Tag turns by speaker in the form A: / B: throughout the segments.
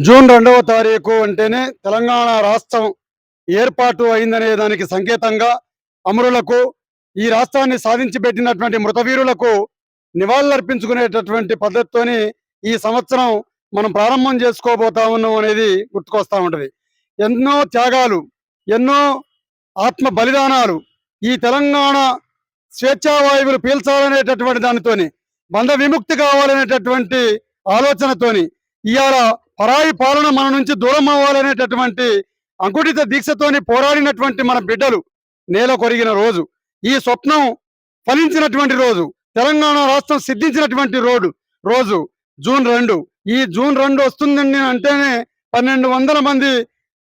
A: June 2వ తారీఖు అంటేనే తెలంగాణ రాష్ట్రం ఏర్పాటు అయిందనే దానికి సంకేతంగా అమరులకు, ఈ రాష్ట్రాన్ని సాధించి పెట్టినటువంటి మృతవీరులకు నివాళులర్పించుకునేటటువంటి పద్ధతితోని ఈ సంవత్సరం మనం ప్రారంభం చేసుకోబోతా ఉన్నాం అనేది గుర్తుకొస్తా ఉంటది. ఎన్నో త్యాగాలు, ఎన్నో ఆత్మ బలిదానాలు ఈ తెలంగాణ స్వేచ్ఛావాయువులు పీల్చాలనేటటువంటి దానితోని, బంధ విముక్తి కావాలనేటటువంటి ఆలోచనతోని ఇవాళ పరాయి పాలన మన నుంచి దూరం అవ్వాలనేటటువంటి అంకుటిత దీక్షతోని పోరాడినటువంటి మన బిడ్డలు నేల కొరిగిన రోజు, ఈ స్వప్నం ఫలించినటువంటి రోజు, తెలంగాణ రాష్ట్రం సిద్ధించినటువంటి రోజు జూన్ 2. ఈ జూన్ 2 వస్తుందని అంటేనే 1200 మంది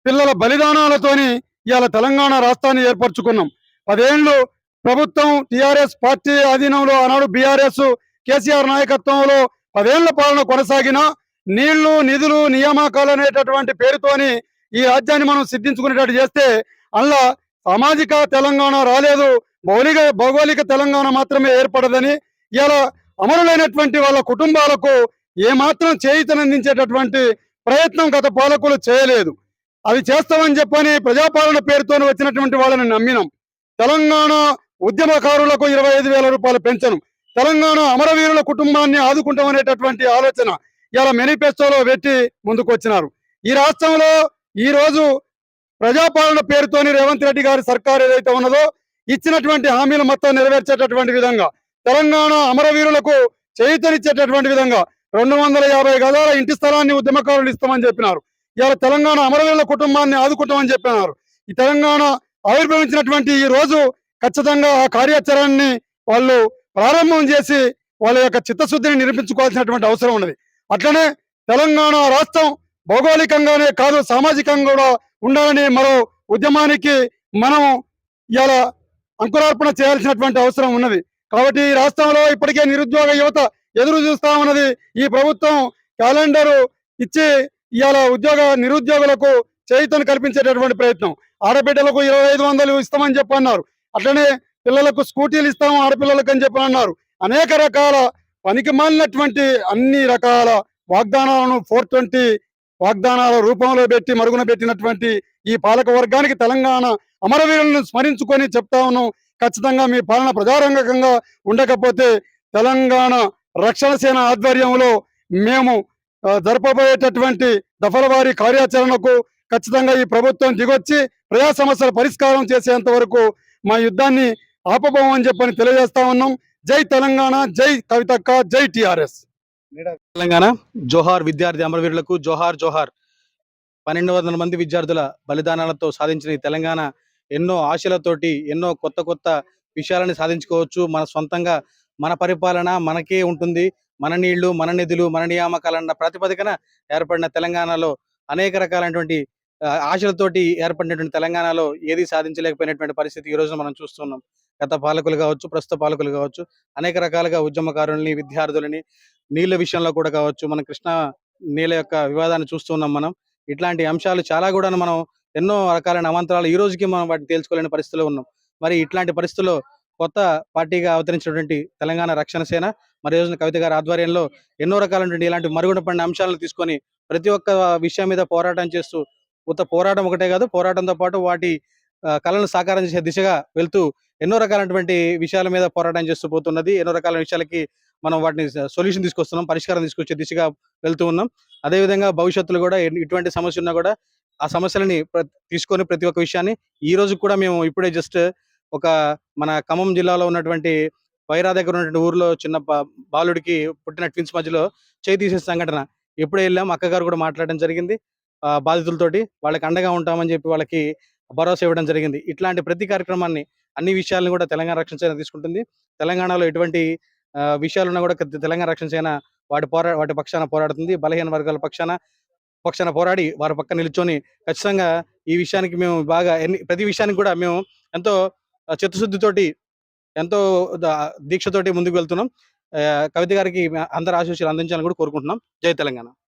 A: పిల్లల బలిదానాలతోని ఇవాళ తెలంగాణ రాష్ట్రాన్ని ఏర్పరచుకున్నాం. 10 ఏళ్ళు ప్రభుత్వం టిఆర్ఎస్ పార్టీ ఆధీనంలో ఆనాడు బీఆర్ఎస్ కేసీఆర్ నాయకత్వంలో 10 ఏళ్ల పాలన కొనసాగిన నీళ్లు, నిధులు, నియామకాలు అనేటటువంటి పేరుతోని ఈ రాజ్యాన్ని మనం సిద్ధించుకునేటట్టు చేస్తే అందులో సామాజిక తెలంగాణ రాలేదు, భౌగోళిక తెలంగాణ మాత్రమే ఏర్పడదని ఇలా అమరులైనటువంటి వాళ్ళ కుటుంబాలకు ఏమాత్రం చేయూతనందించేటటువంటి ప్రయత్నం గత పాలకులు చేయలేదు. అవి చేస్తామని చెప్పని ప్రజాపాలన పేరుతో వచ్చినటువంటి వాళ్ళని నమ్మినాం. తెలంగాణ ఉద్యమకారులకు 25,000 రూపాయలు పెంచను, తెలంగాణ అమరవీరుల కుటుంబాన్ని ఆదుకుంటామనేటటువంటి ఆలోచన ఇలా మేనిఫెస్టోలో పెట్టి ముందుకు వచ్చినారు. ఈ రాష్ట్రంలో ఈ రోజు ప్రజాపాలన పేరుతోని రేవంత్ రెడ్డి గారి సర్కార్ ఏదైతే ఉన్నదో ఇచ్చినటువంటి హామీలు మొత్తం నెరవేర్చేటటువంటి విధంగా, తెలంగాణ అమరవీరులకు చేయూతనిచ్చేటటువంటి విధంగా 250 గజాల ఇంటి స్థలాన్ని ఉద్యమకారులు ఇస్తామని చెప్పినారు. ఇవాళ తెలంగాణ అమరవీరుల కుటుంబాన్ని ఆదుకుంటామని చెప్పినారు. ఈ తెలంగాణ ఆవిర్భవించినటువంటి ఈ రోజు ఖచ్చితంగా ఆ కార్యాచరణని వాళ్ళు ప్రారంభం చేసి వాళ్ళ యొక్క చిత్తశుద్ధిని నిరూపించుకోవాల్సినటువంటి అవసరం ఉన్నది. అట్లనే తెలంగాణ రాష్ట్రం భౌగోళికంగానే కాదు సామాజికంగా కూడా ఉండాలని మరో ఉద్యమానికి మనం ఇలా అంకురార్పణ చేయాల్సినటువంటి అవసరం ఉన్నది. కాబట్టి ఈ రాష్ట్రంలో ఇప్పటికే నిరుద్యోగ యువత ఎదురు చూస్తా ఉన్నది. ఈ ప్రభుత్వం క్యాలెండర్ ఇచ్చి ఇవాళ నిరుద్యోగులకు చేయూతను కల్పించేటటువంటి ప్రయత్నం, ఆడబిడ్డలకు 2500 ఇస్తామని చెప్పి అన్నారు. అట్లనే పిల్లలకు స్కూటీలు ఇస్తాము ఆడపిల్లలకు అని చెప్పి అన్నారు. అనేక రకాల పనికి మాలినటువంటి అన్ని రకాల వాగ్దానాలను 420 వాగ్దానాల రూపంలో పెట్టి మరుగున పెట్టినటువంటి ఈ పాలక వర్గానికి తెలంగాణ అమరవీరులను స్మరించుకొని చెప్తా ఉన్నాం. ఖచ్చితంగా మీ పాలన ప్రజారంగకంగా ఉండకపోతే తెలంగాణ రక్షణ సేన ఆధ్వర్యంలో మేము జరపబోయేటటువంటి దఫల వారీ కార్యాచరణకు ఖచ్చితంగా ఈ ప్రభుత్వం దిగొచ్చి ప్రజా సమస్యల పరిష్కారం చేసేంత వరకు మా యుద్ధాన్ని ఆపబోమని చెప్పని తెలియజేస్తా ఉన్నాం. జై తెలంగాణ, జై కవితక్క, జై టిఆర్ఎస్.
B: తెలంగాణ జోహార్ విద్యార్థి అమరవీరులకు జోహార్ జోహార్. 1200 మంది విద్యార్థుల బలిదానాలతో సాధించిన ఈ తెలంగాణ ఎన్నో ఆశలతోటి ఎన్నో కొత్త కొత్త విషయాలని సాధించుకోవచ్చు. మన సొంతంగా మన పరిపాలన మనకే ఉంటుంది, మన నీళ్లు, మన నిధులు, మన నియామకాలన్న ప్రాతిపదికన ఏర్పడిన తెలంగాణలో అనేక రకాలైనటువంటి ఆశలతోటి ఏర్పడినటువంటి తెలంగాణలో ఏది సాధించలేకపోయినటువంటి పరిస్థితి ఈ రోజు మనం చూస్తున్నాం. గత పాలకులు కావచ్చు, ప్రస్తుత పాలకులు కావచ్చు, అనేక రకాలుగా ఉద్యమకారుల్ని, విద్యార్థులని, నీళ్ళ విషయంలో కూడా కావచ్చు, మన కృష్ణా నీళ్ళ యొక్క వివాదాన్ని చూస్తున్నాం మనం. ఇట్లాంటి అంశాలు చాలా కూడా మనం ఎన్నో రకాలైన అవాంతరాలు ఈ రోజుకి మనం వాటిని తేల్చుకోలేని పరిస్థితిలో ఉన్నాం. మరి ఇట్లాంటి పరిస్థితుల్లో కొత్త పార్టీగా అవతరించినటువంటి తెలంగాణ రక్షణ సేన మరి రోజున కవిత గారి ఆధ్వర్యంలో ఎన్నో రకాలైనటువంటి ఇలాంటి మరుగున పడిన అంశాలను తీసుకొని ప్రతి ఒక్క విషయం మీద పోరాటం చేస్తూ, పోరాటం ఒకటే కాదు, పోరాటంతో పాటు వాటి కళలను సాకారం చేసే దిశగా వెళ్తూ ఎన్నో రకాలైనటువంటి విషయాల మీద పోరాటం చేస్తూ పోతున్నది. ఎన్నో రకాల విషయాలకి మనం వాటిని సొల్యూషన్ తీసుకొస్తున్నాం, పరిష్కారం తీసుకొచ్చే దిశగా వెళ్తూ ఉన్నాం. అదేవిధంగా భవిష్యత్తులో కూడా ఇటువంటి సమస్య ఉన్నా కూడా ఆ సమస్యలని తీసుకొని ప్రతి ఒక్క విషయాన్ని ఈ రోజు కూడా మేము ఇప్పుడే జస్ట్ ఒక మన ఖమ్మం జిల్లాలో ఉన్నటువంటి వైరా దగ్గర ఉన్నటువంటి ఊర్లో చిన్న బాలుడికి పుట్టిన ట్విన్స్ మధ్యలో చేయి తీసే సంఘటన ఎప్పుడే వెళ్ళాం, అక్కగారు కూడా మాట్లాడడం జరిగింది. బాధితులతోటి వాళ్ళకి అండగా ఉంటామని చెప్పి వాళ్ళకి భరోసా ఇవ్వడం జరిగింది. ఇట్లాంటి ప్రతి కార్యక్రమాన్ని, అన్ని విషయాలను కూడా తెలంగాణ రక్షణ సేన తీసుకుంటుంది. తెలంగాణలో ఎటువంటి విషయాలున్నా కూడా తెలంగాణ రక్షణ సేన వాటి పక్షాన పోరాడుతుంది. బలహీన వర్గాల పక్షాన పోరాడి వారి పక్క నిల్చొని ఖచ్చితంగా ఈ విషయానికి మేము బాగా ప్రతి విషయానికి కూడా మేము ఎంతో చిత్తశుద్ధితోటి, ఎంతో దీక్షతోటి ముందుకు వెళ్తున్నాం. కవిత గారికి అందరి ఆశీస్సులు అందించాలని కూడా కోరుకుంటున్నాం. జై తెలంగాణ.